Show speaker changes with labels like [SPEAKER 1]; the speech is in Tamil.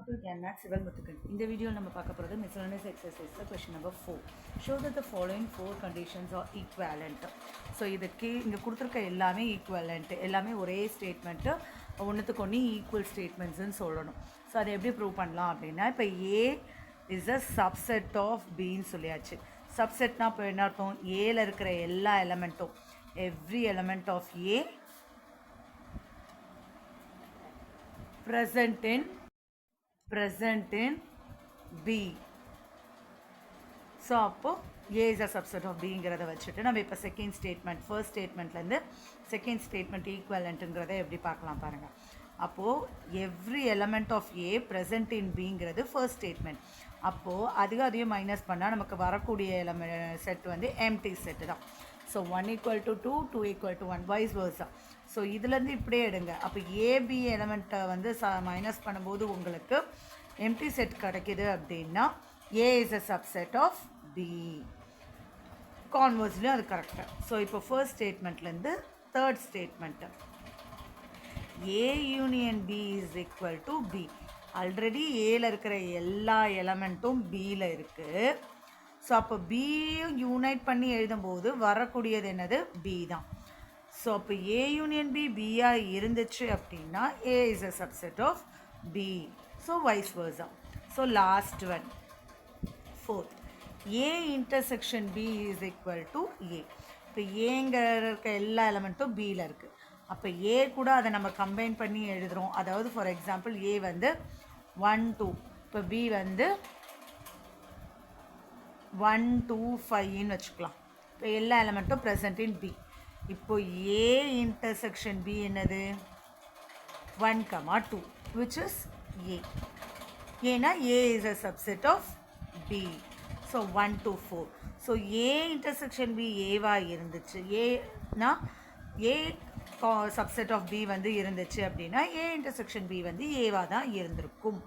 [SPEAKER 1] to Gyannath Civil Muthukan. In the video, we will talk miscellaneous exercise. Question number 4. Show that the following 4 conditions are equivalent. So, this is equivalent. எல்லாமே ஒரே statement. ஒன்னுத்துக்கு ஒன்னு equal statements ன்னு சொல்லணும். So, அதை எப்படி prove பண்ணலாம் அப்படின்னா இப்போ A is a subset of B ன்னு சொல்லியாச்சு. Subsetனா இப்போ என்ன அர்த்தம்? Aல இருக்கிற எல்லா எலிமெண்ட்டும் every element of A present in B. So அப்போ A is a subset of Bங்கிறத வச்சுட்டு நம்ம இப்போ செகண்ட் ஸ்டேட்மெண்ட் ஃபர்ஸ்ட் ஸ்டேட்மெண்ட்லேருந்து செகண்ட் ஸ்டேட்மெண்ட் ஈக்குவலண்ட்டுங்கிறத எப்படி பார்க்கலாம் பாருங்கள். அப்போது every element of A present in Bங்கிறது ஃபர்ஸ்ட் ஸ்டேட்மெண்ட். அப்போது அதையும் மைனஸ் பண்ணால் நமக்கு வரக்கூடிய செட் வந்து எம்டி செட்டு தான். So 1 = 2, 2 = 1, vice versa. ஸோ இதுலேருந்து இப்படியே எடுங்க. அப்போ ஏபி எலமெண்ட்டை வந்து மைனஸ் பண்ணும்போது உங்களுக்கு எம்டி செட் கிடைக்கிது அப்படின்னா A is a subset of B. கான்வர்ஸ்லையும் அது கரெக்டாக. ஸோ இப்போ ஃபர்ஸ்ட் ஸ்டேட்மெண்ட்லேருந்து third statement A union B is equal to B. Already ஏல இருக்கிற எல்லா எலமெண்ட்டும் பியில் இருக்குது. ஸோ அப்போ பியும் யூனைட் பண்ணி எழுதும்போது வரக்கூடியது என்னது? பி தான். ஸோ அப்போ ஏ யூனியன் பி பியாக இருந்துச்சு அப்படின்னா A is a subset of B. So vice versa. So last one fourth A intersection B is equal to A. இப்போ ஏங்கிற இருக்க எல்லா எலமெண்ட்டும் பியில் இருக்குது. அப்போ ஏ கூட அதை நம்ம கம்பைன் பண்ணி எழுதுகிறோம். அதாவது ஃபார் எக்ஸாம்பிள் ஏ வந்து 1 2, இப்போ பி வந்து 1 2 5ன்னு வச்சுக்கலாம். இப்போ எல்லா எலமெண்ட்டும் ப்ரெசன்ட் இன் பி. இப்போ ஏ இன்டர்செக்ஷன் பி என்னது? 1, 2 விச் இஸ் ஏ. ஏன்னா A is a subset of B. So 1 2 4. So A intersection B ஏவாக இருந்துச்சு. ஏன்னா ஏ சப்செட் ஆஃப் பி வந்து இருந்துச்சு அப்படின்னா ஏ இன்டர்செக்ஷன் பி வந்து ஏவாக தான் இருந்திருக்கும்.